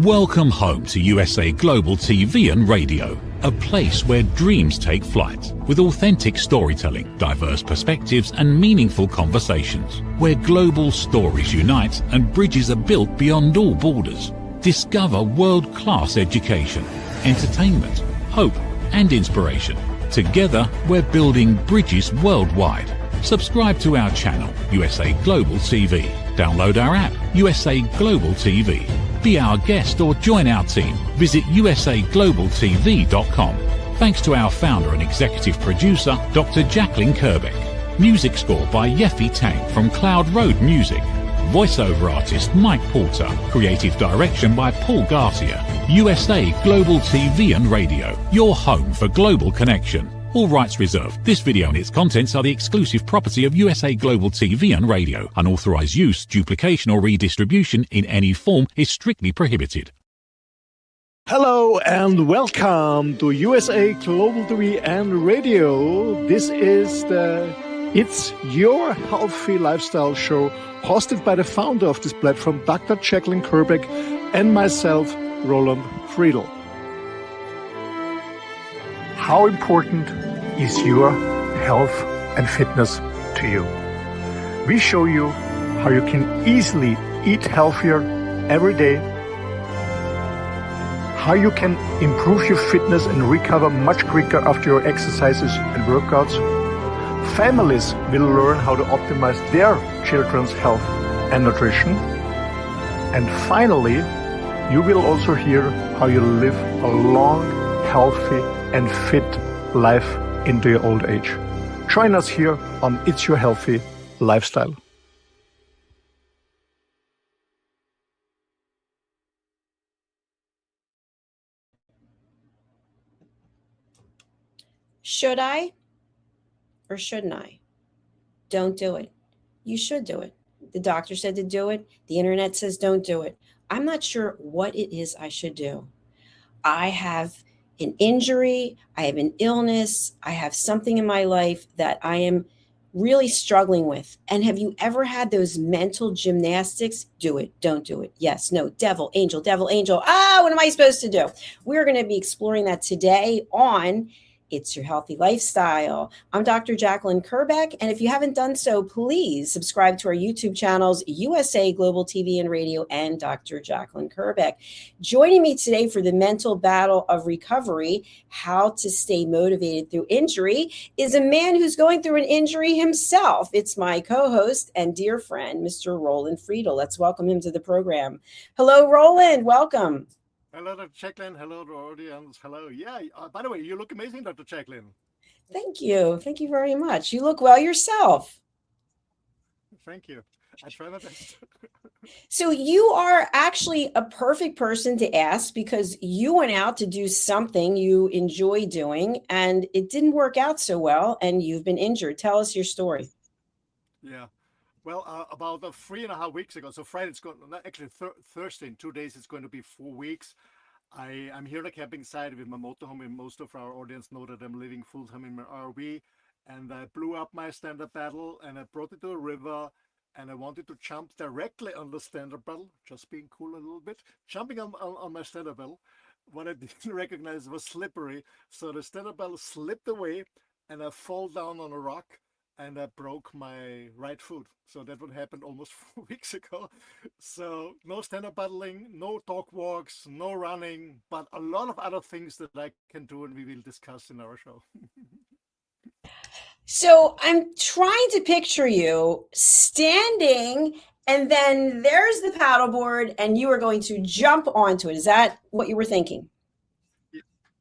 Welcome home to USA Global TV and Radio, a place where dreams take flight, with authentic storytelling, diverse perspectives and meaningful conversations, where global stories unite and bridges are built beyond all borders. Discover world-class education, entertainment, hope and inspiration. Together, we're building bridges worldwide. Subscribe to our channel, USA Global TV. Download our app, USA Global TV. Be our guest or join our team. Visit usaglobaltv.com. Thanks to our founder and executive producer, Dr. Jacalyn Kerbeck. Music score by Yeffy Tang from Cloud Road Music. Voiceover artist Mike Porter. Creative direction by Paul Garcia. USA Global TV and Radio. Your home for global connection. All rights reserved. This video and its contents are the exclusive property of USA Global TV and Radio. Unauthorized use, duplication or redistribution in any form is strictly prohibited. Hello and welcome to USA Global TV and Radio. This is It's Your Healthy Lifestyle show, hosted by the founder of this platform, Dr. Jacalyn Kerbeck, and myself, Roland Friedl. How important is your health and fitness to you? We show you how you can easily eat healthier every day, how you can improve your fitness and recover much quicker after your exercises and workouts. Families will learn how to optimize their children's health and nutrition. And finally, you will also hear how you live a long, healthy and fit life into your old age. Join us here on It's Your Healthy Lifestyle. Should I or shouldn't I? Don't do it. You should do it. The doctor said to do it. The internet says don't do it. I'm not sure what it is I should do. I have an injury, I have an illness, I have something in my life that I am really struggling with. And have you ever had those mental gymnastics? Do it, don't do it. Yes, no, devil, angel, what am I supposed to do? We're going to be exploring that today on It's Your Healthy Lifestyle. I'm Dr. Jacalyn Kerbeck, and if you haven't done so, please subscribe to our YouTube channels, USA Global TV and Radio, and Dr. Jacalyn Kerbeck. Joining me today for the mental battle of recovery, how to stay motivated through injury, is a man who's going through an injury himself. It's my co-host and dear friend, Mr. Roland Friedl. Let's welcome him to the program. Hello, Roland. Welcome. Hello, Dr. Jacalyn. Hello, the audience. Hello. Yeah, by the way, you look amazing, Dr. Jacalyn. Thank you. Thank you very much. You look well yourself. Thank you. I try my best. So you are actually a perfect person to ask because you went out to do something you enjoy doing and it didn't work out so well and you've been injured. Tell us your story. Yeah. Well, about 3.5 weeks ago, so Friday, it's going, actually Thursday, in 2 days, it's going to be 4 weeks. I'm here on a camping site with my motorhome, and most of our audience know that I'm living full-time in my RV, and I blew up my stand-up paddle, and I brought it to a river, and I wanted to jump directly on the stand-up paddle, just being cool a little bit, jumping on my stand-up paddle. What I didn't recognize was slippery, so the stand-up paddle slipped away, and I fall down on a rock, and I broke my right foot. So that would happen almost 4 weeks ago. So no stand-up paddling, no dog walks, no running, but a lot of other things that I can do and we will discuss in our show. So I'm trying to picture you standing and then there's the paddleboard and you are going to jump onto it. Is that what you were thinking?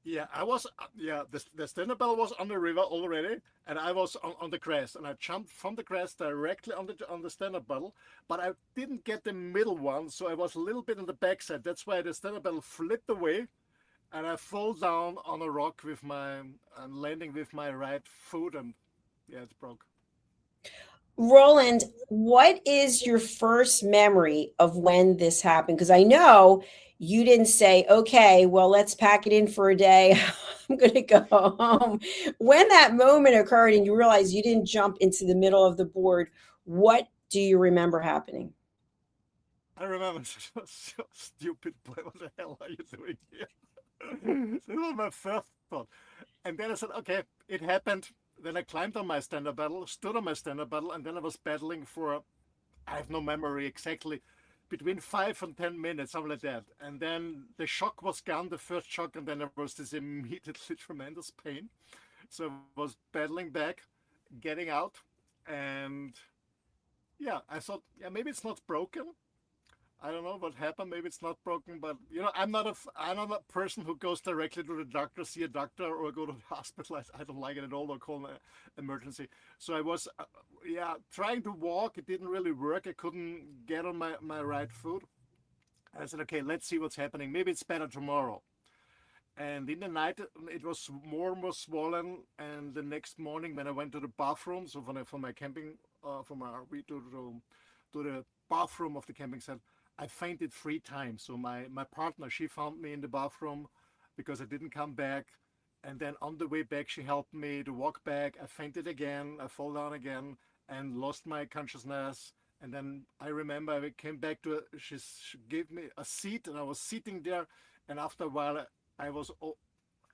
Yeah, I was, the stand-up paddle was on the river already, and I was on the grass, and I jumped from the grass directly on the stand-up paddle, but I didn't get the middle one, so I was a little bit on the backside. That's why the stand-up paddle flipped away, and I fall down on a rock with landing with my right foot, and yeah, it broke. Roland, what is your first memory of when this happened? Because I know you didn't say, okay, well, let's pack it in for a day. I'm going to go home. When that moment occurred and you realized you didn't jump into the middle of the board, what do you remember happening? I remember so stupid. Boy, what the hell are you doing here? That was my first thought. And then I said, okay, it happened. Then I climbed on my stand-up paddle, stood on my stand-up paddle, and then I was paddling for, I have no memory exactly, between 5 and 10 minutes, something like that. And then the shock was gone, the first shock, and then there was this immediately tremendous pain. So I was paddling back, getting out, and yeah, I thought, yeah, maybe it's not broken. I don't know what happened. Maybe it's not broken, but I'm not a person who goes directly to the doctor, see a doctor, or go to the hospital. I don't like it at all, or call an emergency. So I was, trying to walk. It didn't really work. I couldn't get on my right foot. I said, okay, let's see what's happening. Maybe it's better tomorrow. And in the night, it was more and more swollen. And the next morning, when I went to the bathroom, so from my camping, from our we to the bathroom of the camping site, I fainted 3 times. So my partner, she found me in the bathroom because I didn't come back. And then on the way back, she helped me to walk back. I fainted again. I fall down again and lost my consciousness. And then I remember I came back to she gave me a seat, and I was sitting there. And after a while, I was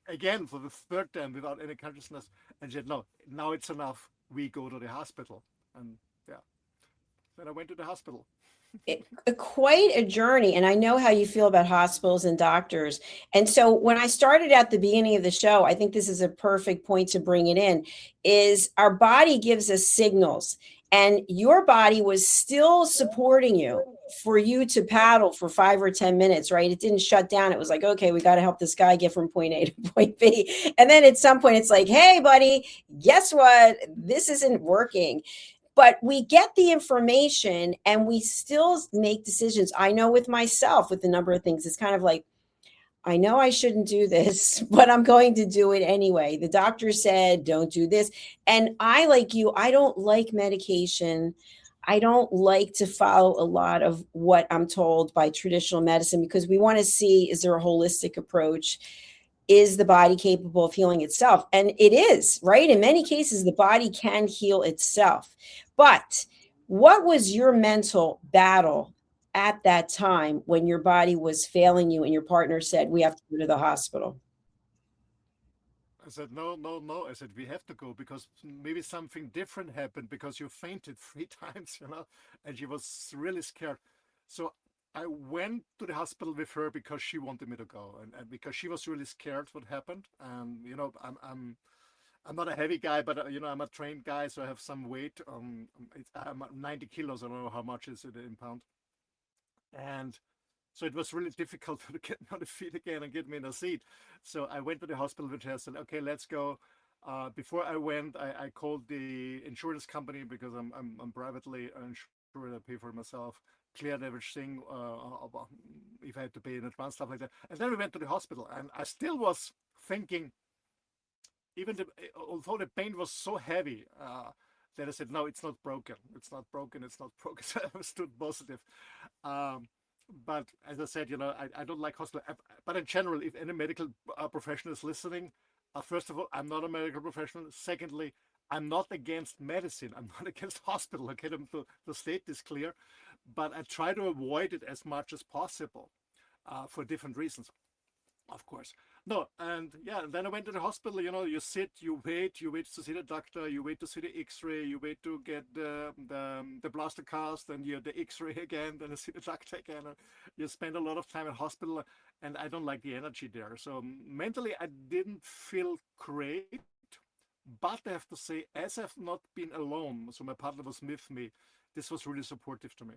again for the third time without any consciousness. And she said, no, now it's enough. We go to the hospital. And yeah, then I went to the hospital. Quite a journey. And I know how you feel about hospitals and doctors. And so when I started at the beginning of the show, I think this is a perfect point to bring it in, is our body gives us signals. And your body was still supporting you for you to paddle for 5 or 10 minutes, right? It didn't shut down. It was like, okay, we got to help this guy get from point A to point B. And then at some point, it's like, hey, buddy, guess what? This isn't working. But we get the information and we still make decisions. I know with myself, with the number of things, it's kind of like, I know I shouldn't do this, but I'm going to do it anyway. The doctor said, don't do this. And I, like you, I don't like medication. I don't like to follow a lot of what I'm told by traditional medicine, because we want to see, is there a holistic approach? Is the body capable of healing itself? And it is, right? In many cases, the body can heal itself. But what was your mental battle at that time when your body was failing you and your partner said, we have to go to the hospital? I said, no, no, no. I said, we have to go because maybe something different happened because you fainted 3 times, and she was really scared. So I went to the hospital with her because she wanted me to go, and because she was really scared what happened. And I'm not a heavy guy, but I'm a trained guy, so I have some weight. I'm 90 kilos. I don't know how much is it in pound. And so it was really difficult to get me on the feet again and get me in a seat. So I went to the hospital with her. I said, okay, let's go. Before I went, I called the insurance company because I'm privately insured. I pay for it myself, cleared everything, if I had to pay in advance, stuff like that. And then we went to the hospital, and I still was thinking, although the pain was so heavy, that I said, no, it's not broken. It's not broken. It's not broken. So I stood positive. But as I said, I don't like hospital. But in general, if any medical professional is listening, first of all, I'm not a medical professional. Secondly, I'm not against medicine. I'm not against hospital. Okay, to state this clear. But I try to avoid it as much as possible for different reasons, of course. No, and yeah, and then I went to the hospital. You sit, you wait to see the doctor, you wait to see the X-ray, you wait to get the blaster cast, and you the X-ray again, then I see the doctor again. And you spend a lot of time in hospital, and I don't like the energy there. So mentally, I didn't feel great. But I have to say, as I've not been alone, so my partner was with me, this was really supportive to me.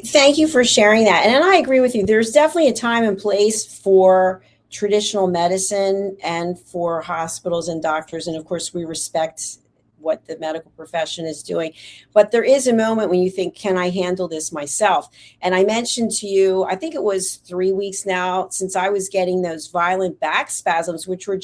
Thank you for sharing that. And I agree with you. There's definitely a time and place for traditional medicine and for hospitals and doctors. And of course, we respect what the medical profession is doing. But there is a moment when you think, can I handle this myself? And I mentioned to you, I think it was 3 weeks now since I was getting those violent back spasms, which were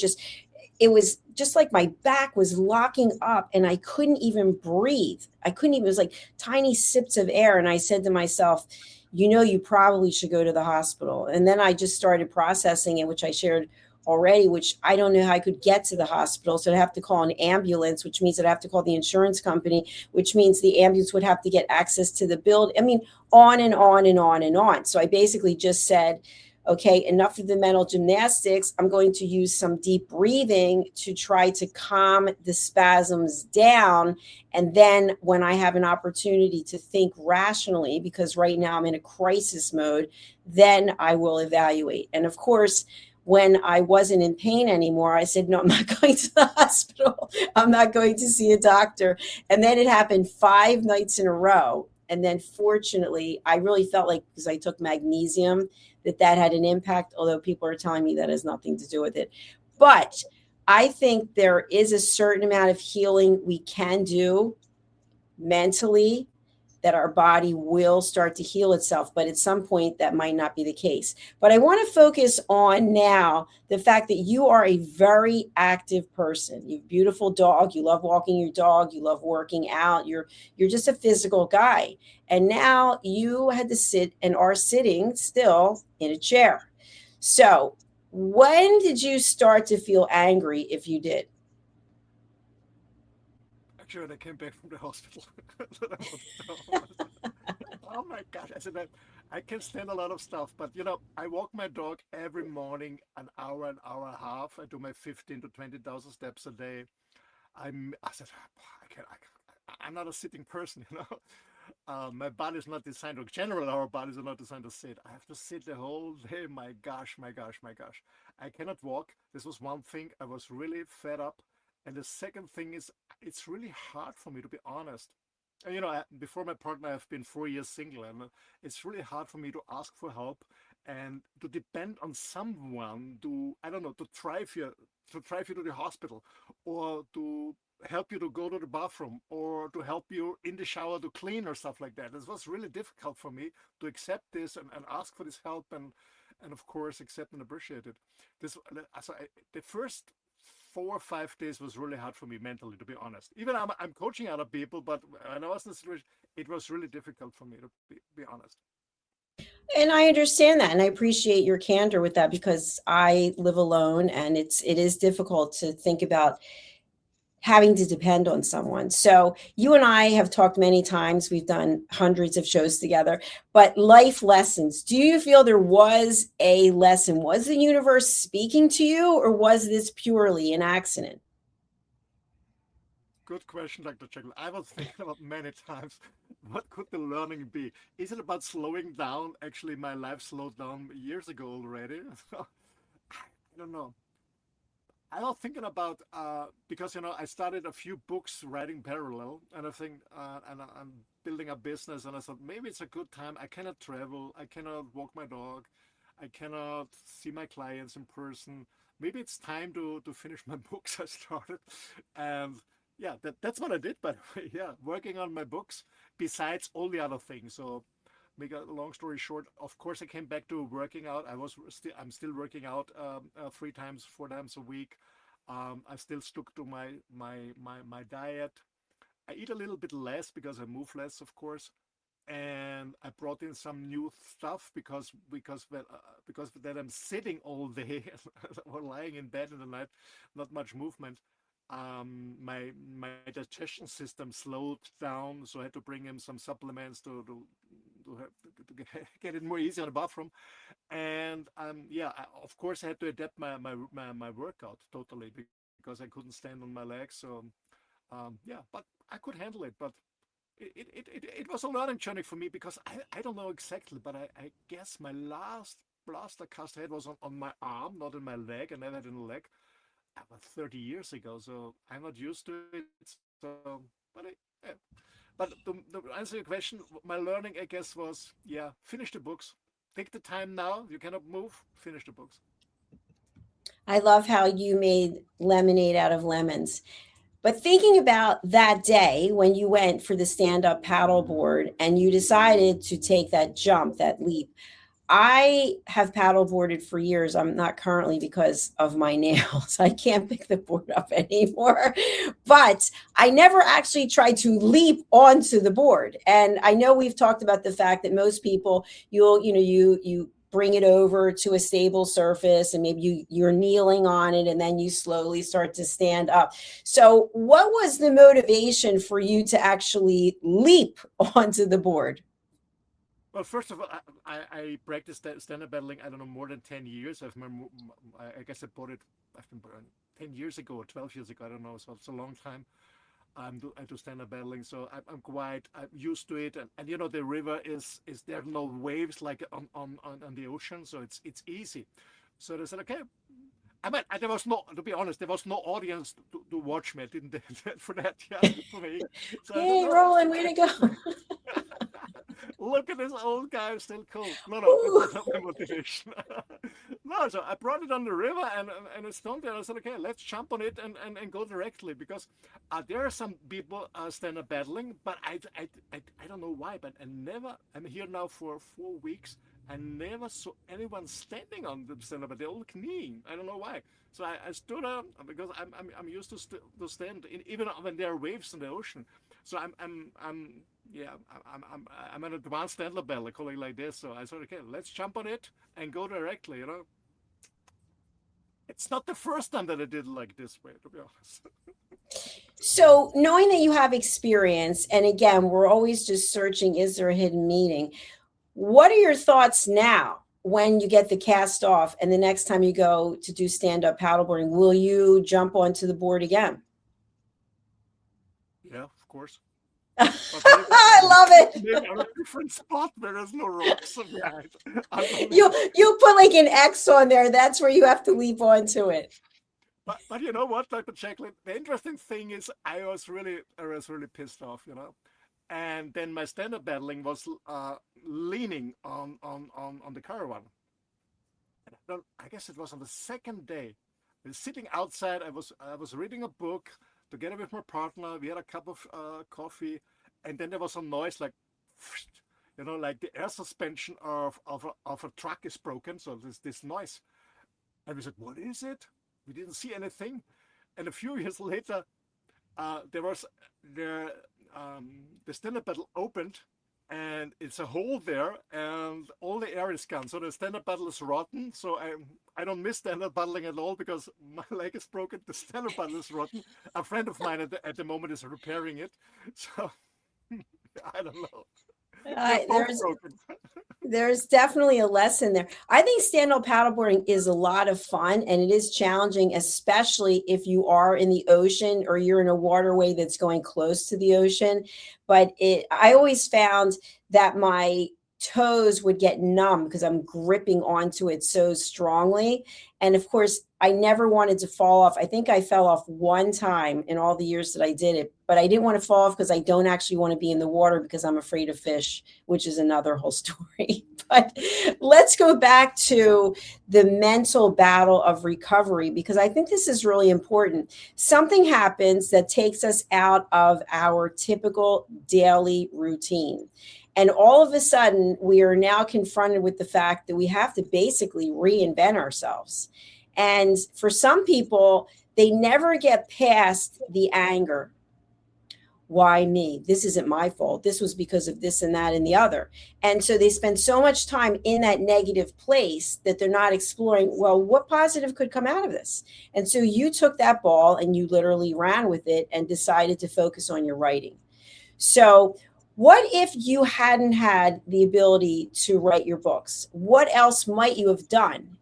it was just like my back was locking up and I couldn't even breathe. It was like tiny sips of air. And I said to myself, you probably should go to the hospital. And then I just started processing it, which I shared already, which I don't know how I could get to the hospital. So I'd have to call an ambulance, which means I'd have to call the insurance company, which means the ambulance would have to get access to the building. I mean, on and on and on and on. So I basically just said, okay, enough of the mental gymnastics. I'm going to use some deep breathing to try to calm the spasms down. And then when I have an opportunity to think rationally, because right now I'm in a crisis mode, then I will evaluate. And of course, when I wasn't in pain anymore, I said, no, I'm not going to the hospital. I'm not going to see a doctor. And then it happened 5 nights in a row. And then fortunately, I really felt like, because I took magnesium, that had an impact, although people are telling me that has nothing to do with it. But I think there is a certain amount of healing we can do mentally, that our body will start to heal itself. But at some point, that might not be the case. But I want to focus on now the fact that you are a very active person. You have a beautiful dog. You love walking your dog. You love working out. You're just a physical guy. And now you had to sit and are sitting still in a chair. So when did you start to feel angry, if you did? Actually, when I came back from the hospital. Oh my gosh! I said that I can stand a lot of stuff, but I walk my dog every morning an hour and a half. I do my 15 to 20,000 steps a day. I said, I'm not a sitting person, my body's not designed, or generally our bodies are not designed to sit. I have to sit the whole day. My gosh, my gosh, my gosh. I cannot walk. This was one thing. I was really fed up. And the second thing is, it's really hard for me, to be honest. Before my partner, I've been 4 years single, and it's really hard for me to ask for help and to depend on someone to, I don't know, to drive you to the hospital, or to help you to go to the bathroom, or to help you in the shower to clean, or stuff like that. It was really difficult for me to accept this, and ask for this help, and of course accept and appreciate it. The first 4 or 5 days was really hard for me mentally, to be honest. Even I'm coaching other people, but when I was in the situation, it was really difficult for me, to be honest. And I understand that, and I appreciate your candor with that, because I live alone, and it is difficult to think about having to depend on someone. So you and I have talked many times. We've done hundreds of shows together, but life lessons. Do you feel there was a lesson? Was the universe speaking to you, or was this purely an accident? Good question, Dr. Jacalyn. I was thinking about many times, what could the learning be? Is it about slowing down? Actually, my life slowed down years ago already. So, I don't know. I was thinking about, because I started a few books writing parallel, and I think, and I'm building a business, and I thought maybe it's a good time. I cannot travel, I cannot walk my dog, I cannot see my clients in person. Maybe it's time to finish my books I started, and yeah, that's what I did. But yeah, working on my books besides all the other things. So make a long story short, of course I came back to working out. I'm still working out 3 times, 4 times a week. I still stuck to my diet. I eat a little bit less because I move less, of course, and I brought in some new stuff, because then I'm sitting all day or lying in bed in the night, not much movement. My digestion system slowed down, so I had to bring in some supplements to get it more easy on the bathroom. And yeah, of course I had to adapt my workout totally, because I couldn't stand on my legs. So yeah, but I could handle it. But it was a learning journey for me, because I don't know exactly, but I guess my last blaster cast I had was on my arm, not in my leg. I never had it in the leg about 30 years ago, so I'm not used to it. So, but yeah. But to answer your question, my learning, I guess, was, yeah, finish the books. Take the time now. You cannot move. Finish the books. I love how you made lemonade out of lemons. But thinking about that day when you went for the stand up paddleboard and you decided to take that jump, that leap, I have paddleboarded for years. I'm not currently because of my nails. I can't pick the board up anymore. But I never actually tried to leap onto the board. And I know we've talked about the fact that most people, you bring it over to a stable surface, and maybe you're kneeling on it, and then you slowly start to stand up. So what was the motivation for you to actually leap onto the board? Well, first of all, I practiced stand-up paddling, I don't know, more than 10 years. I guess I bought it, I think, 10 years ago or 12 years ago. I don't know. So it's a long time. I do stand-up paddling, so I'm used to it. And you know, the river is there are no waves like on the ocean, so it's easy. So they said, okay. I mean, there was no, to be honest, there was no audience to watch me. I didn't for that, yeah, for me. So I said, Hey, no, Roland, way to go. look at this old guy, still cool. No, that Ooh. was not my motivation. No, so I brought it on the river and it's down there. I said, okay, let's jump on it and go directly because there are some people stand up paddling, but I don't know why, but I'm here now for 4 weeks. I never saw anyone standing on the stand up, they're all kneeing. I don't know why. So I stood up because I'm used to stand even when there are waves in the ocean. So yeah, I'm an advanced stand-up paddler, calling it like this. So I said, okay, let's jump on it and go directly. You know, it's not the first time that I did it like this way, to be honest. So, knowing that you have experience, and again, we're always just searching, is there a hidden meaning? What are your thoughts now when you get the cast off and the next time you go to do stand-up paddleboarding? Will you jump onto the board again? Yeah, of course. But I love it. maybe on a different spot where there's no rocks behind. You put like an X on there. That's where you have to leap onto it. But you know what, Dr. Jacalyn, the interesting thing is I was really pissed off, you know. And then my stand-up paddling was leaning on the caravan. And I guess it was on the second day. I was sitting outside. I was reading a book together with my partner. We had a cup of coffee, and then there was a noise like, you know, like the air suspension of a truck is broken. So there's this noise, and we said, "What is it?" We didn't see anything, and a few years later, there was the stand-up paddle opened, and it's a hole there, and all the air is gone. So the stand-up paddle is rotten. So I don't miss stand-up paddling at all because my leg is broken. The stand-up paddle is rotten. A friend of mine at the moment is repairing it. So I don't know. They're both There's broken. There's definitely a lesson there. I think stand-up paddleboarding is a lot of fun and it is challenging, especially if you are in the ocean or you're in a waterway that's going close to the ocean. But I always found that my toes would get numb because I'm gripping onto it so strongly. And of course, I never wanted to fall off. I think I fell off one time in all the years that I did it, but I didn't want to fall off because I don't actually want to be in the water because I'm afraid of fish, which is another whole story. But let's go back to the mental battle of recovery because I think this is really important. Something happens that takes us out of our typical daily routine. And all of a sudden, we are now confronted with the fact that we have to basically reinvent ourselves. And for some people, they never get past the anger. Why me? This isn't my fault. This was because of this and that and the other. And so they spend so much time in that negative place that they're not exploring, well, what positive could come out of this? And so you took that ball and you literally ran with it and decided to focus on your writing. So, what if you hadn't had the ability to write your books? What else might you have done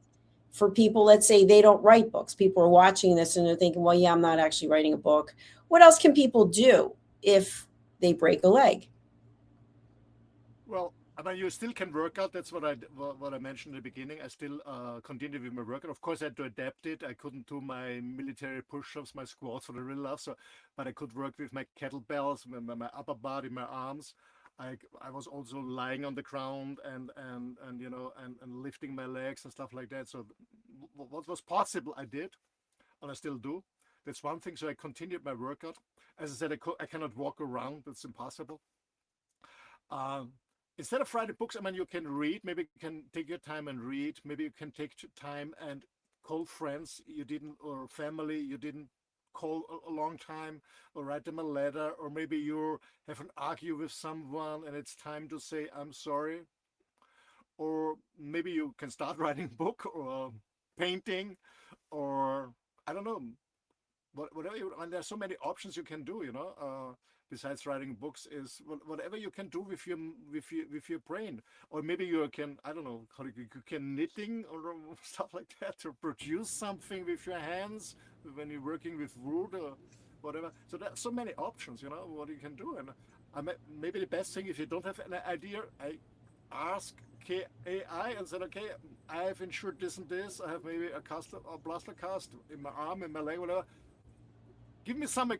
for people? Let's say they don't write books. People are watching this and they're thinking, well, yeah, I'm not actually writing a book. What else can people do if they break a leg? Well, I mean, you still can work out. That's what I mentioned in the beginning. I still continue with my workout. Of course, I had to adapt it. I couldn't do my military push-ups, my squats for the real love. So, but I could work with my kettlebells, my upper body, my arms. I was also lying on the ground and you know and lifting my legs and stuff like that. So, what was possible, I did, and I still do. That's one thing. So I continued my workout. As I said, I cannot walk around. That's impossible. Um, Instead of writing books, I mean, you can read. Maybe you can take your time and read. Maybe you can take time and call friends you didn't, or family you didn't call a long time, or write them a letter, or maybe you have an argue with someone and it's time to say I'm sorry. or maybe you can start writing a book or painting, or I don't know, whatever you. And there's so many options you can do. Besides writing books, is whatever you can do with your brain, or maybe you can, I don't know, how you can knitting or stuff like that, to produce something with your hands when you're working with wood or whatever. So there's so many options, what you can do. And maybe the best thing, if you don't have an idea, I ask AI and said, okay, I have insured this and this. I have maybe a plaster cast in my arm, in my leg, whatever. Give me some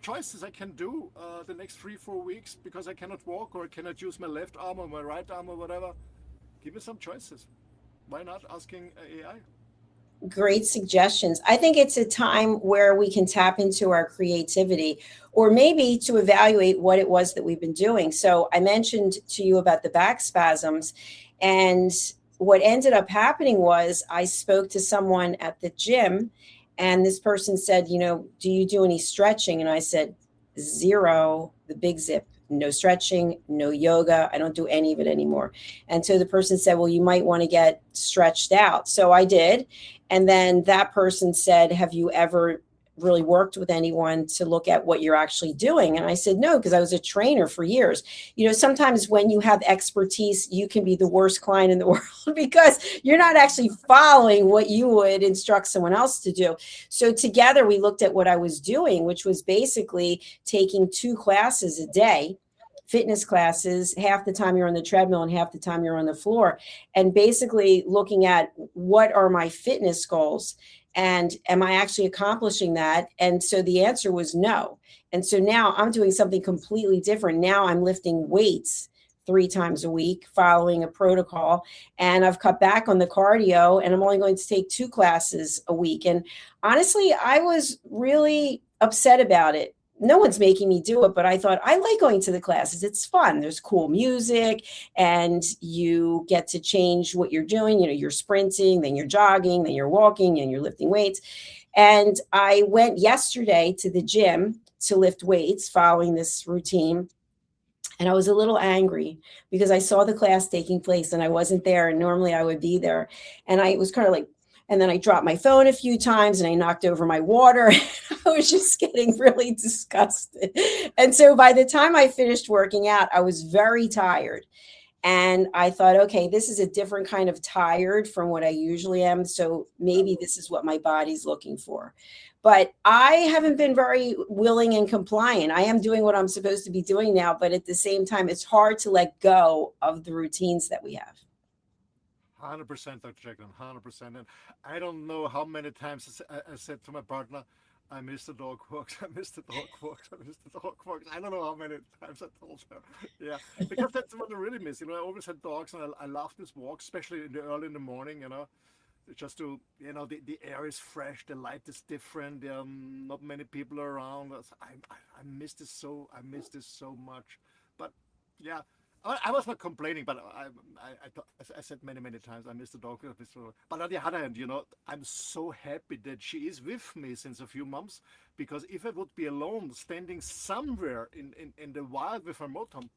choices I can do the next 3-4 weeks, because I cannot walk or I cannot use my left arm or my right arm or whatever. Give me some choices. Why not asking AI? Great suggestions. I think it's a time where we can tap into our creativity, or maybe to evaluate what it was that we've been doing. So I mentioned to you about the back spasms, and what ended up happening was I spoke to someone at the gym, and this person said, do you do any stretching? And I said, zero, the big zip. No stretching, no yoga. I don't do any of it anymore. And so the person said, well, you might want to get stretched out. So I did. And then that person said, have you ever really worked with anyone to look at what you're actually doing? And I said, no, because I was a trainer for years. Sometimes when you have expertise, you can be the worst client in the world because you're not actually following what you would instruct someone else to do. So together we looked at what I was doing, which was basically taking 2 classes a day, fitness classes. Half the time you're on the treadmill and half the time you're on the floor, and basically looking at what are my fitness goals and am I actually accomplishing that? And so the answer was no. And so now I'm doing something completely different. Now I'm lifting weights 3 times a week, following a protocol, and I've cut back on the cardio, and I'm only going to take 2 classes a week. And honestly, I was really upset about it. No one's making me do it, but I thought I like going to the classes. It's fun. There's cool music and you get to change what you're doing. You're sprinting, then you're jogging, then you're walking, and you're lifting weights. And I went yesterday to the gym to lift weights following this routine. And I was a little angry because I saw the class taking place and I wasn't there. And normally I would be there. And I was kind of like, and then I dropped my phone a few times and I knocked over my water. I was just getting really disgusted. And so by the time I finished working out, I was very tired. And I thought, okay, this is a different kind of tired from what I usually am. So maybe this is what my body's looking for. But I haven't been very willing and compliant. I am doing what I'm supposed to be doing now. But at the same time, it's hard to let go of the routines that we have. 100%, Dr. Jacalyn, 100%. And I don't know how many times I said to my partner, I miss the dog walks, I miss the dog walks, I miss the dog walks. I don't know how many times I told her. Yeah, because that's what I really miss. I always had dogs, and I love this walk, especially early in the morning, just to, the air is fresh, the light is different, there are not many people around. I miss this I miss this so much. But yeah, I was not complaining, but I said many times I miss the dog. But on the other hand, I'm so happy that she is with me since a few months, because if I would be alone, standing somewhere in the wild with her motorhome,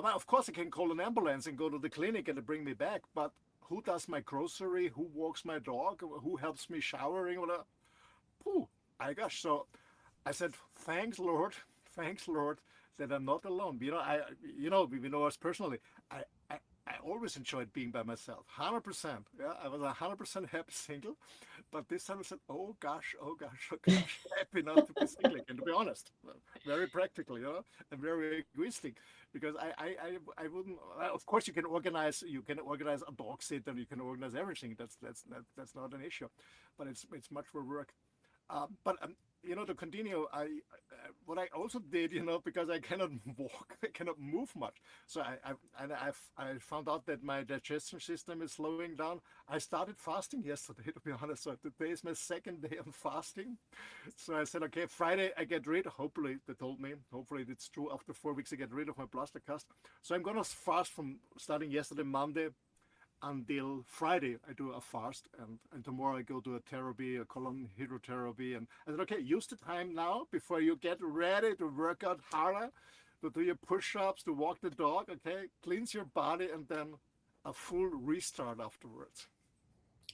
well, of course I can call an ambulance and go to the clinic and they bring me back, but who does my grocery? Who walks my dog? Who helps me showering? Whatever. Pooh, I gosh. So I said, thanks, Lord, that I'm not alone. We know us personally. I always enjoyed being by myself, 100%. Yeah, I was 100% happy single, but this time I said, oh gosh, happy not to be single again. To be honest, very practical, and very egoistic, because I wouldn't. Of course, you can organize a dog sitter, you can organize everything. That's not an issue, but it's much more work. But to continue, what I also did, because I cannot walk, I cannot move much. So I found out that my digestion system is slowing down. I started fasting yesterday, to be honest. So today is my 2nd day of fasting. So I said, okay, Friday I get rid. Hopefully, they told me. Hopefully it's true. After 4 weeks, I get rid of my plaster cast. So I'm gonna fast from starting yesterday, Monday, until Friday. I do a fast, and tomorrow I go to a colon hydrotherapy, and I said, okay, use the time now before you get ready to work out harder, to do your push-ups, to walk the dog, okay, cleanse your body, and then a full restart afterwards.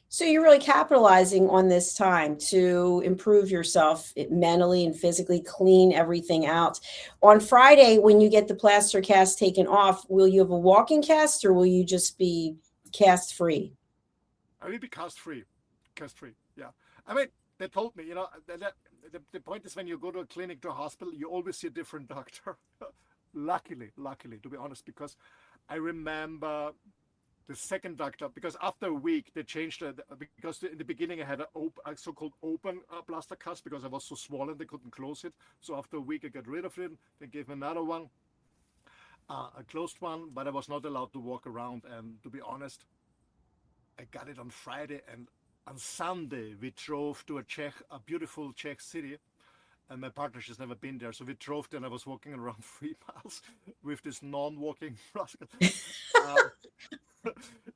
So you're really capitalizing on this time to improve yourself mentally and physically, clean everything out. On Friday, when you get the plaster cast taken off, will you have a walking cast or will you just be cast free? I will be cast-free, yeah. I mean, they told me, the point is when you go to a clinic, to a hospital, you always see a different doctor. Luckily, to be honest, because I remember the second doctor, because after a week they changed it, because in the beginning I had a so-called open plaster cast because I was so swollen they couldn't close it. So after a week I got rid of it. They gave me another one, a closed one, but I was not allowed to walk around. And to be honest, I got it on Friday, and on Sunday we drove to a beautiful Czech city. And my partner, she's never been there. So we drove there and I was walking around 3 miles with this non-walking rascal.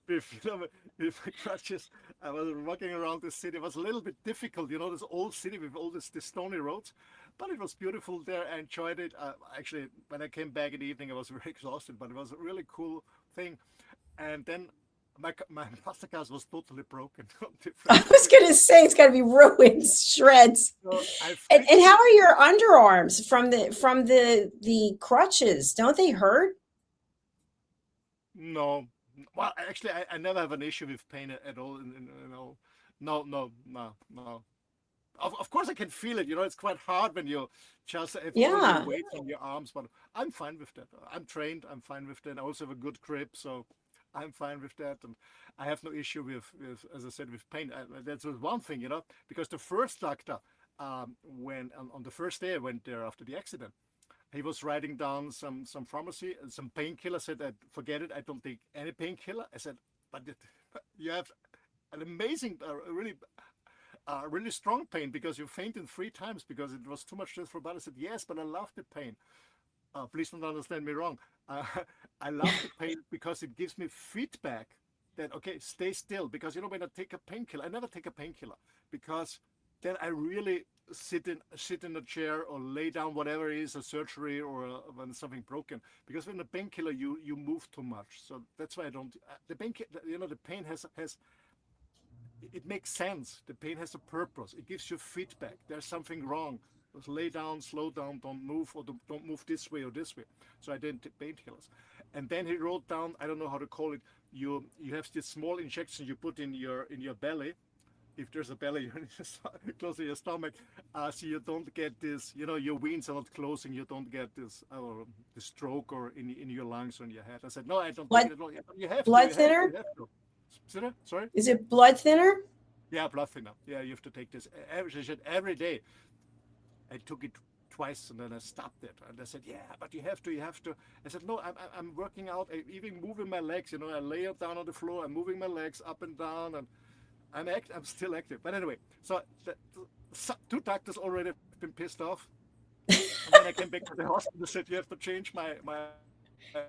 With my crutches. I was walking around the city. It was a little bit difficult, this old city with all this stony roads, but it was beautiful there. I enjoyed it. Actually, when I came back in the evening, I was very exhausted, but it was a really cool thing. And then my pasta cast was totally broken. I was going to say it's got to be ruined, shreds. So and how are your underarms from the crutches? Don't they hurt? No. Well, actually, I never have an issue with pain at all. No. Of course, I can feel it. It's quite hard when you just have all the weight on your arms, but I'm fine with that. I'm trained. I'm fine with that. I also have a good grip, so I'm fine with that, and I have no issue with as I said, with pain. That's one thing, because the first doctor, when on the first day I went there after the accident, he was writing down some pharmacy, some painkiller. I said, forget it, I don't take any painkiller. I said, but you have an amazing, really strong pain because you fainted 3 times because it was too much stress for body. I said, yes, but I love the pain. Please don't understand me wrong. I love the pain because it gives me feedback that, okay, stay still. Because, when I take a painkiller, I never take a painkiller because then I really sit in a chair or lay down, whatever it is, a surgery or when something broken. Because when a painkiller, you move too much. So that's why I don't. The painkiller, the pain has it makes sense. The pain has a purpose. It gives you feedback. There's something wrong. Just lay down, slow down, don't move, or don't move this way or this way. So I didn't take painkillers. And then he wrote down, I don't know how to call it. You have this small injection you put in your belly. If there's a belly close to your stomach, so you don't get this, your veins are not closing, you don't get this the stroke or in your lungs or in your head. I said, no, I don't think you have blood thinner? Sorry? Is it blood thinner? Yeah, blood thinner. Yeah, you have to take this every day. I took it twice and then I stopped it. And I said, yeah, but you have to. I said, no, I'm working out, even moving my legs. I lay it down on the floor, I'm moving my legs up and down, and I'm still active. But anyway, so 2 doctors already have been pissed off. And then I came back to the hospital and said, you have to change my I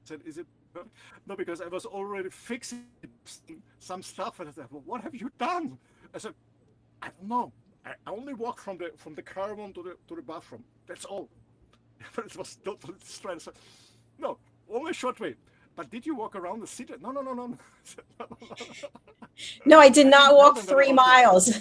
said, is it? No, because I was already fixing some stuff. And I said, well, what have you done? I said, I don't know. I only walked from the caravan to the bathroom. That's all. But it was totally stressed. No, only a short way. But did you walk around the city? No. No, I did not walk 3 miles.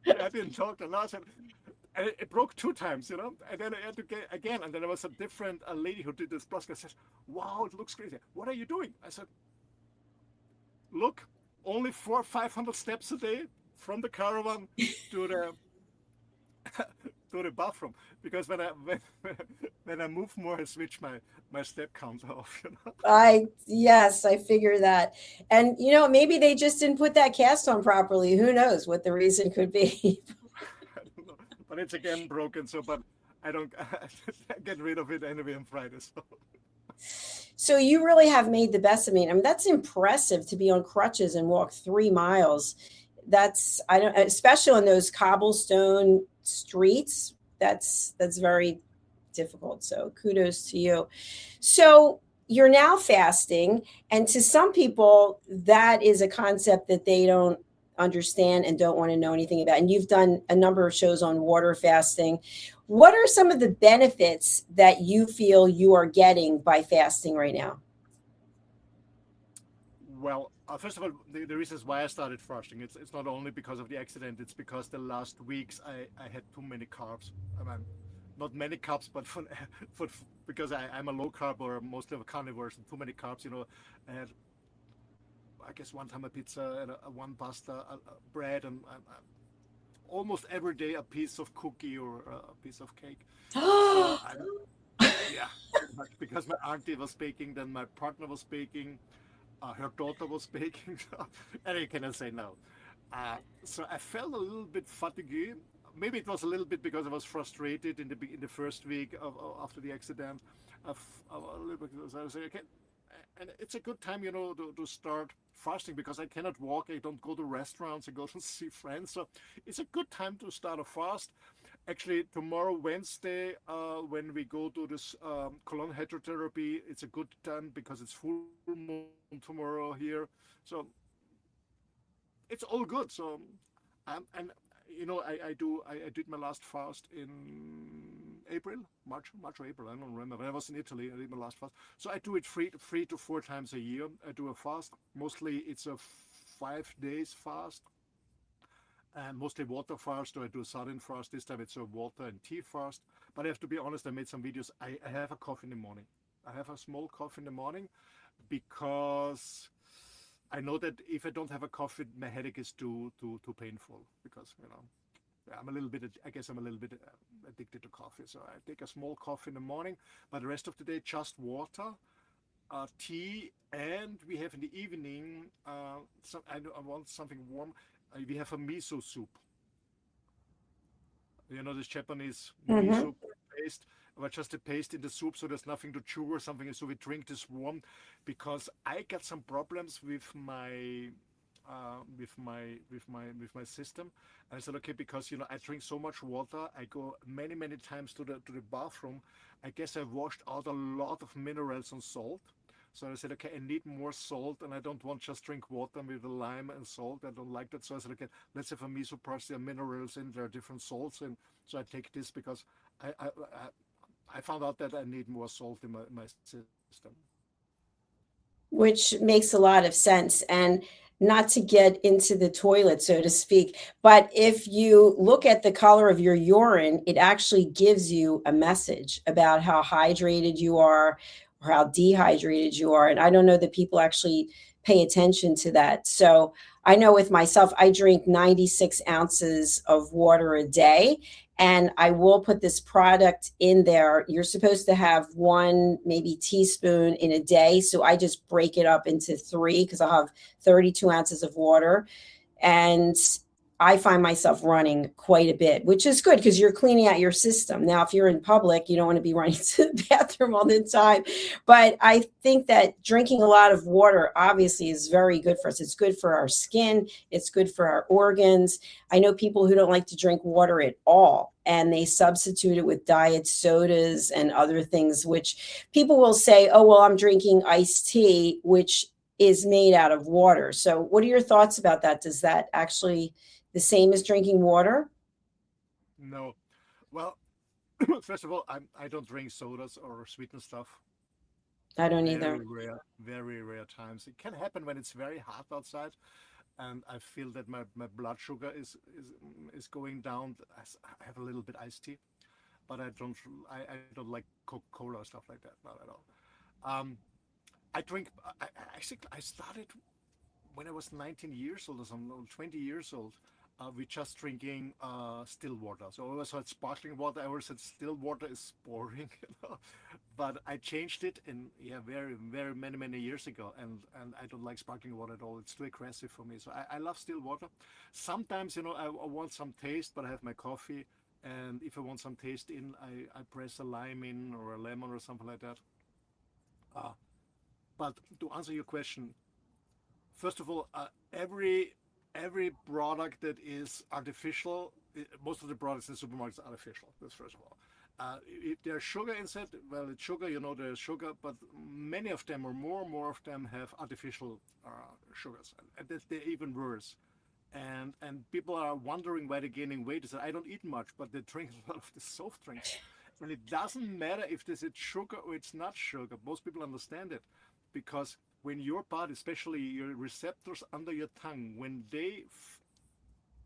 I didn't talk a lot. And it broke 2 times, And then I had to get again. And then there was a lady who did this plus. I said, wow, it looks crazy. What are you doing? I said, look, only 400 or 500 steps a day from the caravan to the bathroom. Because when I move more, I switch my step count off. Yes, I figure that. And maybe they just didn't put that cast on properly. Who knows what the reason could be? I don't know. But it's again broken, but I don't get rid of it anyway on Friday. So you really have made the best of me. I mean, that's impressive to be on crutches and walk 3 miles. Especially on those cobblestone streets, that's very difficult. So kudos to you. So you're now fasting, and to some people that is a concept that they don't understand and don't want to know anything about. And you've done a number of shows on water fasting. What are some of the benefits that you feel you are getting by fasting right now? Well, first of all, the reasons why I started fasting, it's not only because of the accident, it's because the last weeks I had too many carbs. I mean, not many carbs, but for because I'm a low carb or mostly a carnivore, so too many carbs. I had, I guess, one time a pizza and one pasta, bread, and almost every day a piece of cookie or a piece of cake. So yeah, but because my auntie was baking, then my partner was baking, her daughter was baking, and I cannot say no. So I felt a little bit fatigued. Maybe it was a little bit because I was frustrated in the first week after the accident. A little bit because I was like, okay, and it's a good time, to start fasting because I cannot walk. I don't go to restaurants. I go to see friends. So it's a good time to start a fast. Actually, tomorrow, Wednesday, when we go to this colon hydrotherapy, it's a good time because it's full moon tomorrow here. So it's all good. So, and I did my last fast in April, March or April. I don't remember. When I was in Italy, I did my last fast. So I do it 3 to 4 times a year. I do a fast. Mostly it's a 5 days fast. And mostly water fast, or I do a sardine fast. This time it's a water and tea fast. But I have to be honest, I made some videos. I have a coffee in the morning. I have a small coffee in the morning because I know that if I don't have a coffee, my headache is too painful because yeah, I'm a little bit. I guess I'm a little bit addicted to coffee. So I take a small coffee in the morning, but the rest of the day just water, tea, and we have in the evening. I want something warm. We have a miso soup. This Japanese Mm-hmm. miso paste, but just a paste in the soup, so there's nothing to chew or something. So we drink this warm, because I got some problems with my system. And I said, okay, because I drink so much water, I go many times to the bathroom. I guess I washed out a lot of minerals and salt. So I said, okay, I need more salt, and I don't want just drink water with the lime and salt. I don't like that. So I said, okay, let's have a miso paste. There are minerals in there, are different salts, and so I take this because I found out that I need more salt in my system. Which makes a lot of sense. And not to get into the toilet, so to speak, but if you look at the color of your urine, it actually gives you a message about how hydrated you are or how dehydrated you are. And I don't know that people actually pay attention to that. So I know with myself, I drink 96 ounces of water a day. And I will put this product in there. You're supposed to have one, maybe teaspoon in a day. So I just break it up into three because I'll have 32 ounces of water. And I find myself running quite a bit, which is good because you're cleaning out your system. Now, if you're in public, you don't want to be running to the bathroom all the time. But I think that drinking a lot of water obviously is very good for us. It's good for our skin, it's good for our organs. I know people who don't like to drink water at all, and they substitute it with diet sodas and other things, which people will say, oh, well, I'm drinking iced tea, which is made out of water. So what are your thoughts about that? Does that actually the same as drinking water? No, well, first of all, I don't drink sodas or sweetened stuff. I don't either. Very rare times. It can happen when it's very hot outside, and I feel that my blood sugar is going down. I have a little bit iced tea, but I don't like Coca-Cola or stuff like that. Not at all. Um, I drink. I started when I was 19 years old or something, or 20 years old. We just drinking still water. So I always had sparkling water. I always said still water is boring, But I changed it, and yeah, very many years ago. And I don't like sparkling water at all. It's too aggressive for me. So I love still water. Sometimes I want some taste, but I have my coffee. And if I want some taste in, I press a lime in or a lemon or something like that. Uh, but to answer your question, first of all, every product that is artificial, most of the products in supermarkets are artificial. That's first of all. If there's sugar inside, well, it's sugar. There's sugar, but many of them, or more and more of them, have artificial sugars, and they're even worse. And people are wondering why they're gaining weight. They say, I don't eat much, but they drink a lot of the soft drinks. And it doesn't matter if this is sugar or it's not sugar. Most people understand it because when your body, especially your receptors under your tongue, when they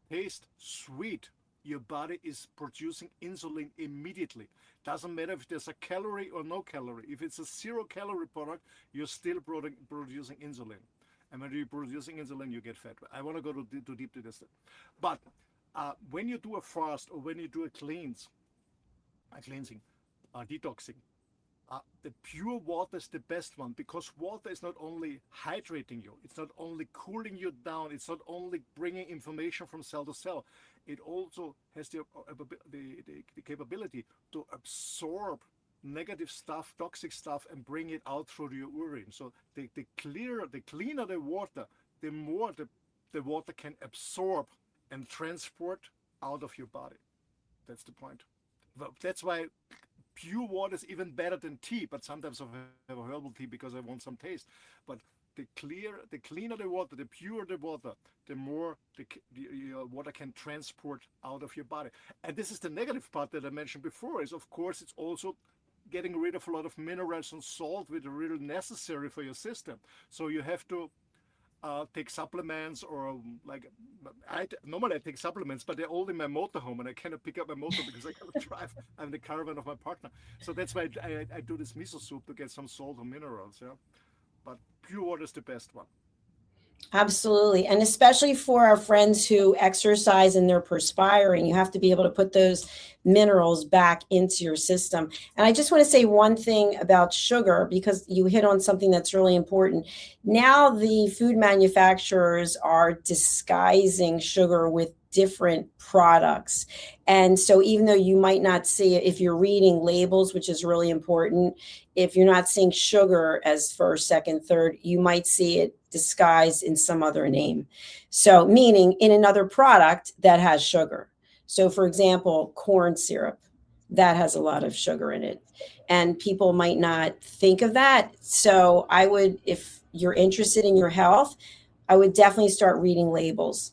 taste sweet, your body is producing insulin immediately. Doesn't matter if there's a calorie or no calorie. If it's a 0 calorie product, you're still producing insulin. And when you're producing insulin, you get fat. I want to go too deep to this. But when you do a fast or when you do a cleansing, detoxing, the pure water is the best one because water is not only hydrating you, it's not only cooling you down, it's not only bringing information from cell to cell, it also has the capability to absorb negative stuff, toxic stuff, and bring it out through your urine. So the cleaner the water, the more the water can absorb and transport out of your body. That's the point. That's why pure water is even better than tea, but sometimes I have a herbal tea because I want some taste. But the cleaner the water, the purer the water, the more your water can transport out of your body. And this is the negative part that I mentioned before, is of course it's also getting rid of a lot of minerals and salt which are really necessary for your system. So you have to take supplements, or like normally I take supplements, but they're all in my motorhome and I cannot pick up my motor because I cannot drive. I'm the caravan of my partner. So that's why I do this miso soup to get some salt or minerals. Yeah, but pure water is the best one. Absolutely. And especially for our friends who exercise and they're perspiring, you have to be able to put those minerals back into your system. And I just want to say one thing about sugar, because you hit on something that's really important. Now, the food manufacturers are disguising sugar with different products. And so even though you might not see it, if you're reading labels, which is really important, if you're not seeing sugar as first, second, third, you might see it disguised in some other name. So meaning in another product that has sugar. So for example, corn syrup, that has a lot of sugar in it. And people might not think of that. So I would, if you're interested in your health, I would definitely start reading labels.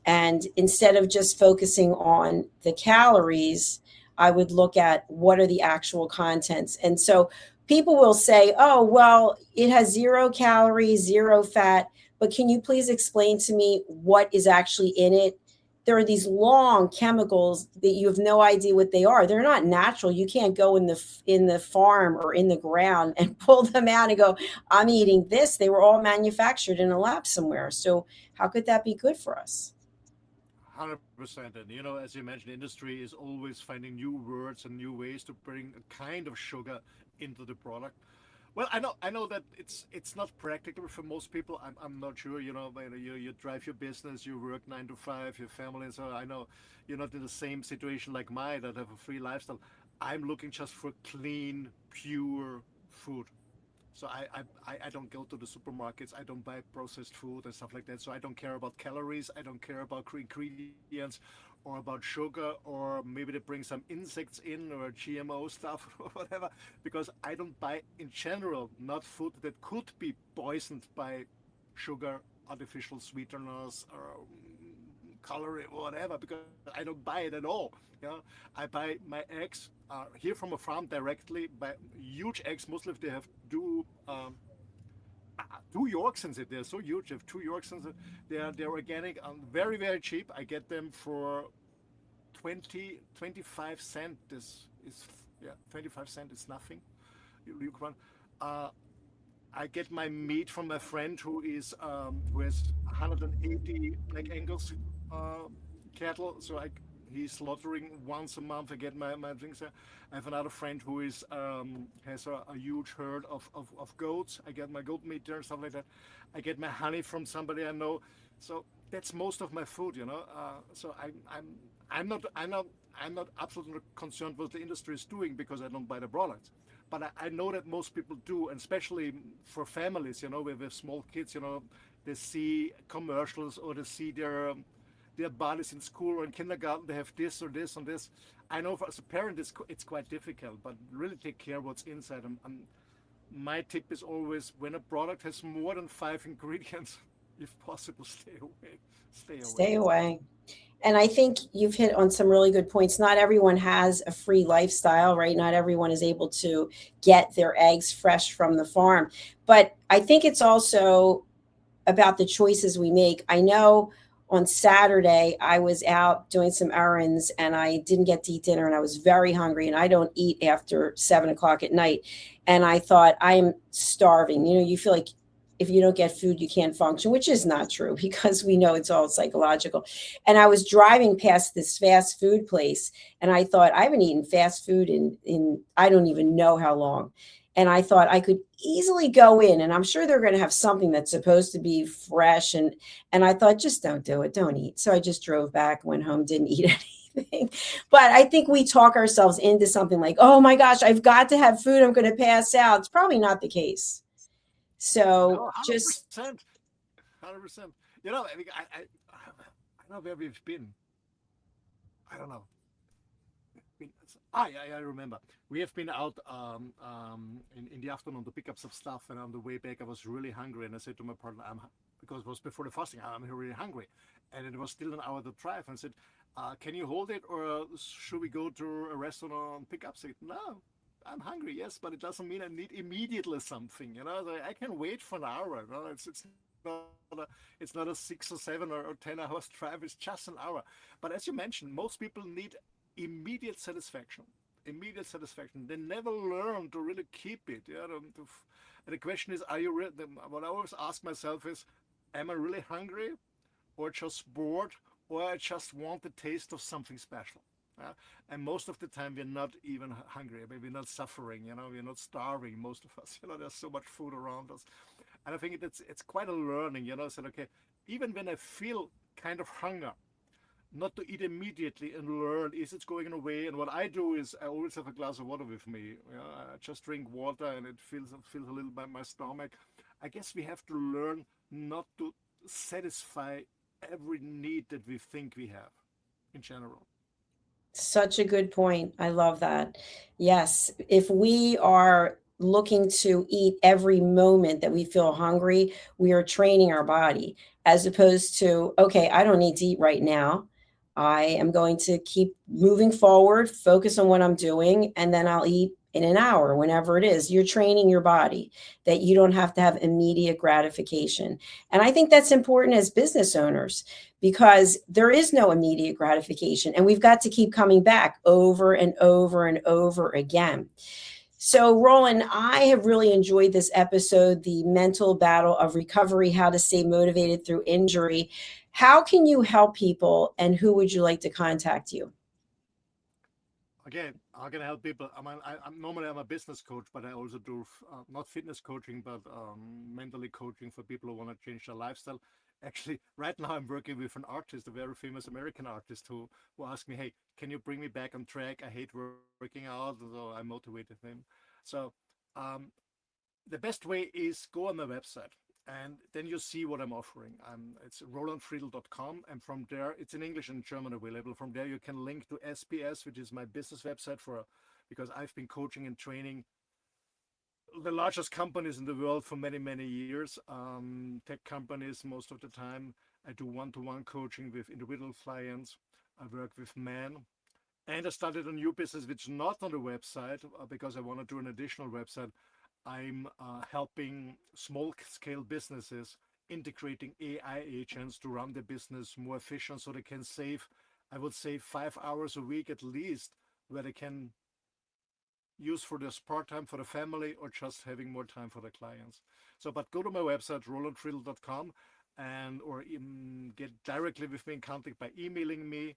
And instead of just focusing on the calories, I would look at what are the actual contents. And so people will say, oh, well, it has 0 calories, 0 fat, but can you please explain to me what is actually in it? There are these long chemicals that you have no idea what they are. They're not natural. You can't go in the farm or in the ground and pull them out and go, I'm eating this. They were all manufactured in a lab somewhere. So how could that be good for us? 100%. And as you mentioned, industry is always finding new words and new ways to bring a kind of sugar into the product. Well, I know that it's not practical for most people. I'm not sure. You drive your business, you work 9 to 5, your family. So I know you're not in the same situation like mine that have a free lifestyle. I'm looking just for clean, pure food. So I don't go to the supermarkets. I don't buy processed food and stuff like that. So I don't care about calories. I don't care about ingredients or about sugar, or maybe they bring some insects in or GMO stuff or whatever, because I don't buy in general not food that could be poisoned by sugar, artificial sweeteners, or coloring or whatever, because I don't buy it at all. I buy my eggs here from a farm directly, by huge eggs. Mostly if they have two Yorksons in it. They're so huge. They have two Yorksons. They're organic and very, very cheap. I get them for 25 cents. This is, yeah, 25 cents is nothing. You can. I get my meat from my friend who has 180 Black Angus cattle. So he's slaughtering once a month. I get my things there. I have another friend who has a huge herd of goats. I get my goat meat there and stuff like that. I get my honey from somebody I know. So that's most of my food. So I'm not absolutely concerned what the industry is doing, because I don't buy the products. But I know that most people do, and especially for families, with small kids, they see commercials, or they see their buddies in school or in kindergarten, they have this or this and this. I know as a parent it's quite difficult, but really take care what's inside. My tip is always, when a product has more than 5 ingredients, if possible, stay away. Stay away. Stay away. And I think you've hit on some really good points. Not everyone has a free lifestyle, right? Not everyone is able to get their eggs fresh from the farm. But I think it's also about the choices we make. I know on Saturday I was out doing some errands and I didn't get to eat dinner and I was very hungry and I don't eat after 7 o'clock at night. And I thought, I am starving. You know, you feel like if you don't get food, you can't function, which is not true because we know it's all psychological. And I was driving past this fast food place and I thought, I haven't eaten fast food in I don't even know how long. And I thought I could easily go in and I'm sure they're going to have something that's supposed to be fresh. And I thought, just don't do it. Don't eat. So I just drove back, went home, didn't eat anything. But I think we talk ourselves into something like, oh my gosh, I've got to have food. I'm going to pass out. It's probably not the case. So No, just 100%. 100%. You know, I know where we've been. I don't know. I remember. We have been out in the afternoon to pick up some stuff, and on the way back, I was really hungry, and I said to my partner, because it was before the fasting, I'm really hungry, and it was still an hour to drive, and I said, can you hold it, or should we go to a restaurant and pick up? I said, no, I'm hungry, yes, but it doesn't mean I need immediately something, you know. I can wait for an hour, you know? It's not a 6 or 7 or 10 hours drive, it's just an hour. But as you mentioned, most people need immediate satisfaction. Immediate satisfaction. They never learn to really keep it. Yeah. The question is, are you really? What I always ask myself is, am I really hungry, or just bored, or I just want the taste of something special? Yeah? And most of the time, we're not even hungry. I mean, we're not suffering. You know, we're not starving. Most of us. You know, there's so much food around us, and I think it's quite a learning. You know, I said, okay, even when I feel kind of hunger, not to eat immediately and learn, is it going away? And what I do is I always have a glass of water with me. You know, I just drink water and it feels a little by my stomach. I guess we have to learn not to satisfy every need that we think we have in general. such a good point. I love that. Yes, if we are looking to eat every moment that we feel hungry, we are training our body as opposed to, okay, I don't need to eat right now. I am going to keep moving forward, focus on what I'm doing, and then I'll eat in an hour, whenever it is. You're training your body that you don't have to have immediate gratification. And I think that's important as business owners because there is no immediate gratification. And we've got to keep coming back over and over and over again. So, Roland, I have really enjoyed this episode, the mental battle of recovery, how to stay motivated through injury. How can you help people, and who would you like to contact you? Again, how can I help people? I'm normally I'm a business coach, but I also do not fitness coaching, but mentally coaching for people who want to change their lifestyle. Actually, right now I'm working with an artist, a very famous American artist, who asked me, "Hey, can you bring me back on track? I hate working out," so I motivated him. So um, the best way is go on my website and then you see what I'm offering. It's rolandfriedl.com, and from there, it's in English and German available. From there, you can link to SPS, which is my business website because I've been coaching and training the largest companies in the world for many, many years. Tech companies, most of the time. I do one-to-one coaching with individual clients. I work with men. And I started a new business, which is not on the website because I want to do an additional website. I'm helping small scale businesses integrating AI agents to run the business more efficient so they can save, I would say, 5 hours a week at least, where they can use for this part-time for the family or just having more time for the clients. So, but go to my website, rolandfriedl.com, or get directly with me in contact by emailing me,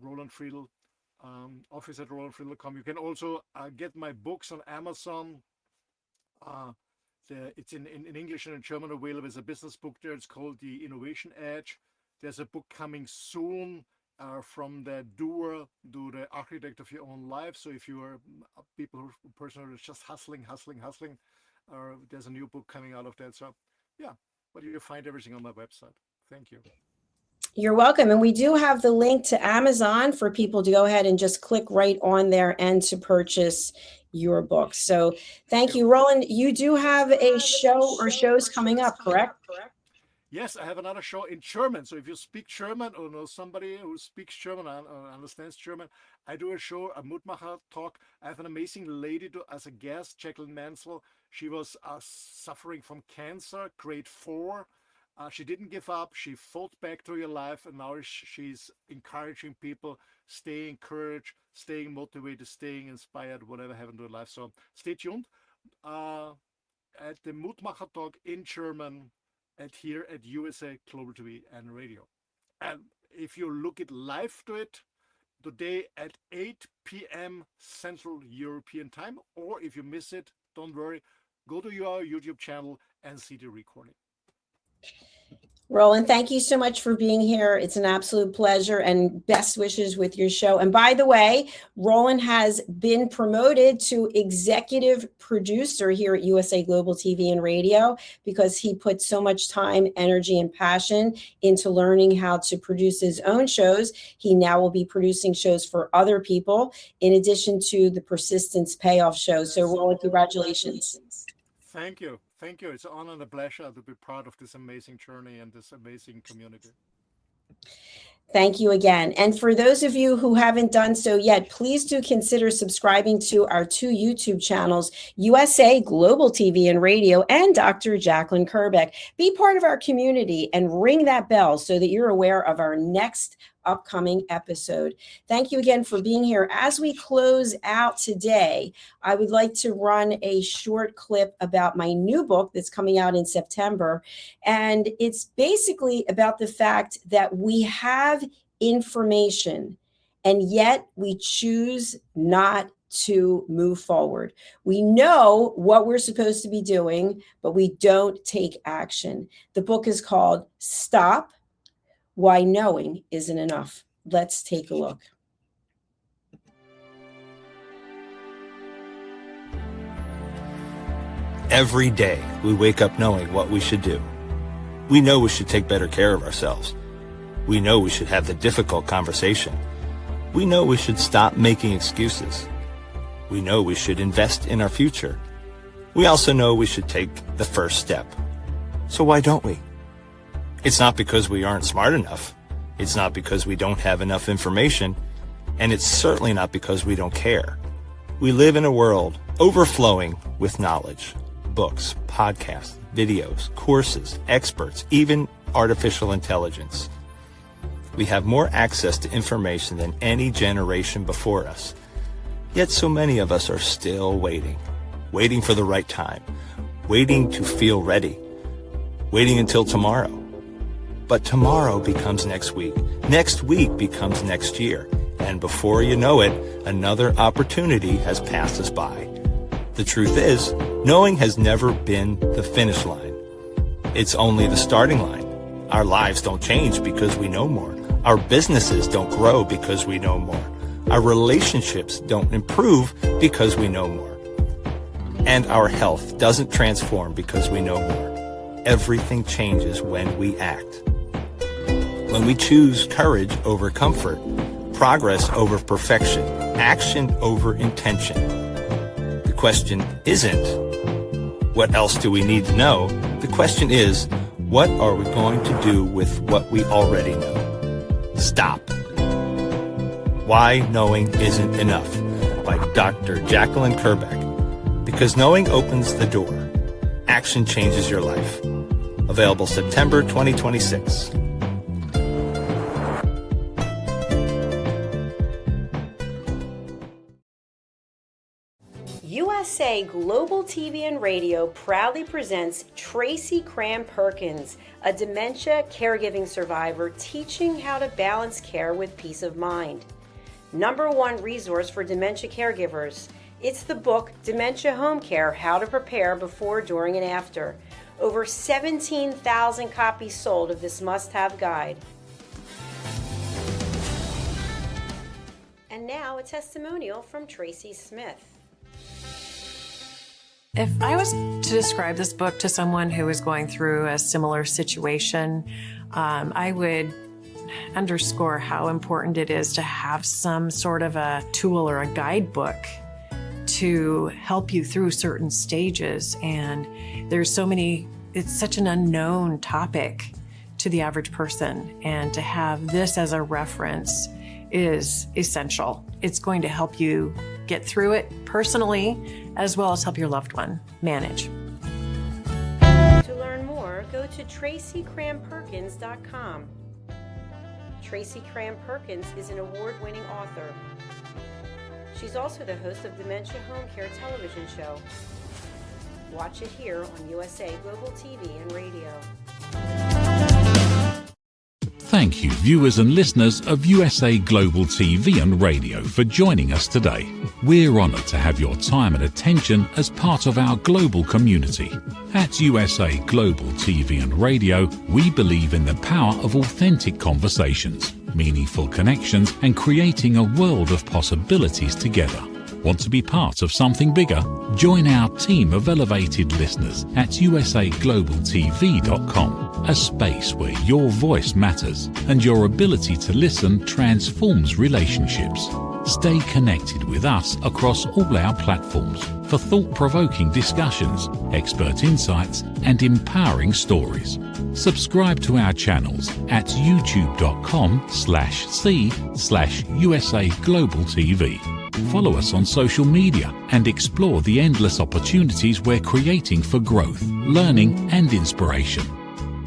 Roland Friedl, office at rolandfriedl.com. You can also get my books on Amazon. Uh, it's in English and in German available. There's a business book there. It's called The Innovation Edge. There's a book coming soon from the doer to the architect of your own life. So if you are a person who is just hustling, there's a new book coming out of that. So yeah, but you find everything on my website. Thank you. You're welcome. And we do have the link to Amazon for people to go ahead and just click right on there and to purchase your book. So thank you, Roland. You do have a show or shows coming up, correct? Yes, I have another show in German. So if you speak German or know somebody who speaks German and understands German, I do a show, a Mutmacher talk. I have an amazing lady as a guest, Jacalyn. She was suffering from cancer, grade 4. She didn't give up. She fought back through your life, and now she's encouraging people, staying encouraged, staying motivated, staying inspired, whatever happened to your life. So stay tuned at the Mutmacher talk in German here at USA Global TV and Radio. And if you look it live to it today at 8 p.m. Central European Time, or if you miss it, don't worry, go to your YouTube channel and see the recording. Roland, thank you so much for being here. It's an absolute pleasure, and best wishes with your show. And by the way, Roland has been promoted to executive producer here at USA Global TV and Radio because he put so much time, energy, and passion into learning how to produce his own shows. He now will be producing shows for other people, in addition to the Persistence Payoff show. So Roland, congratulations. Thank you. Thank you. It's an honor and a pleasure to be part of this amazing journey and this amazing community. Thank you again. And for those of you who haven't done so yet, please do consider subscribing to our 2 YouTube channels, USA Global TV and Radio and Dr. Jacalyn Kerbeck. Be part of our community and ring that bell so that you're aware of our next upcoming episode. Thank you again for being here. As we close out today, I would like to run a short clip about my new book that's coming out in September. And it's basically about the fact that we have information and yet we choose not to move forward. We know what we're supposed to be doing, but we don't take action. The book is called Stop Why Knowing Isn't Enough. Let's take a look. Every day, we wake up knowing what we should do. We know we should take better care of ourselves. We know we should have the difficult conversation. We know we should stop making excuses. We know we should invest in our future. We also know we should take the first step. So why don't we? It's not because we aren't smart enough. It's not because we don't have enough information. And it's certainly not because we don't care. We live in a world overflowing with knowledge. Books, podcasts, videos, courses, experts, even artificial intelligence. We have more access to information than any generation before us. Yet so many of us are still waiting for the right time, waiting to feel ready, waiting until tomorrow. But tomorrow becomes next week becomes next year, and before you know it, another opportunity has passed us by. The truth is, knowing has never been the finish line. It's only the starting line. Our lives don't change because we know more. Our businesses don't grow because we know more. Our relationships don't improve because we know more. And our health doesn't transform because we know more. Everything changes when we act. When we choose courage over comfort, progress over perfection, action over intention. The question isn't, what else do we need to know? The question is, what are we going to do with what we already know? Stop. Why Knowing Isn't Enough by Dr. Jacalyn Kerbeck. Because knowing opens the door. Action changes your life. Available September 2026. USA Global TV and Radio proudly presents Tracy Cram-Perkins, a dementia caregiving survivor teaching how to balance care with peace of mind. #1 resource for dementia caregivers. It's the book Dementia Home Care: How to Prepare Before, During, and After. Over 17,000 copies sold of this must-have guide. And now a testimonial from Tracy Smith. If I was to describe this book to someone who is going through a similar situation, I would underscore how important it is to have some sort of a tool or a guidebook to help you through certain stages. And there's so many, it's such an unknown topic to the average person. And to have this as a reference is essential. It's going to help you get through it personally, as well as help your loved one manage. To learn more, go to TracyCramPerkins.com. Tracy Cram Perkins is an award-winning author. She's also the host of Dementia Home Care television show. Watch it here on USA Global TV and Radio. Thank you, viewers and listeners of USA Global TV and Radio, for joining us today. We're honoured to have your time and attention as part of our global community. At USA Global TV and Radio, we believe in the power of authentic conversations, meaningful connections, and creating a world of possibilities together. Want to be part of something bigger? Join our team of elevated listeners at usaglobaltv.com, a space where your voice matters and your ability to listen transforms relationships. Stay connected with us across all our platforms for thought-provoking discussions, expert insights, and empowering stories. Subscribe to our channels at youtube.com/c/USA Global TV. Follow us on social media and explore the endless opportunities we're creating for growth, learning, and inspiration.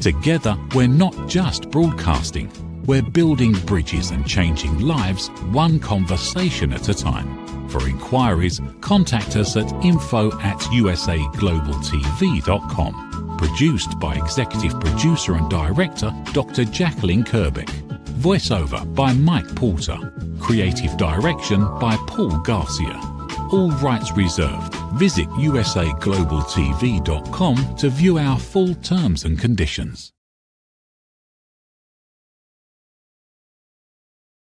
Together, we're not just broadcasting, we're building bridges and changing lives one conversation at a time. For inquiries, contact us at info@usaglobaltv.com. Produced by Executive Producer and Director Dr. Jacalyn Kerbeck. Voiceover by Mike Porter. Creative direction by Paul Garcia. All rights reserved. Visit usaglobaltv.com to view our full terms and conditions.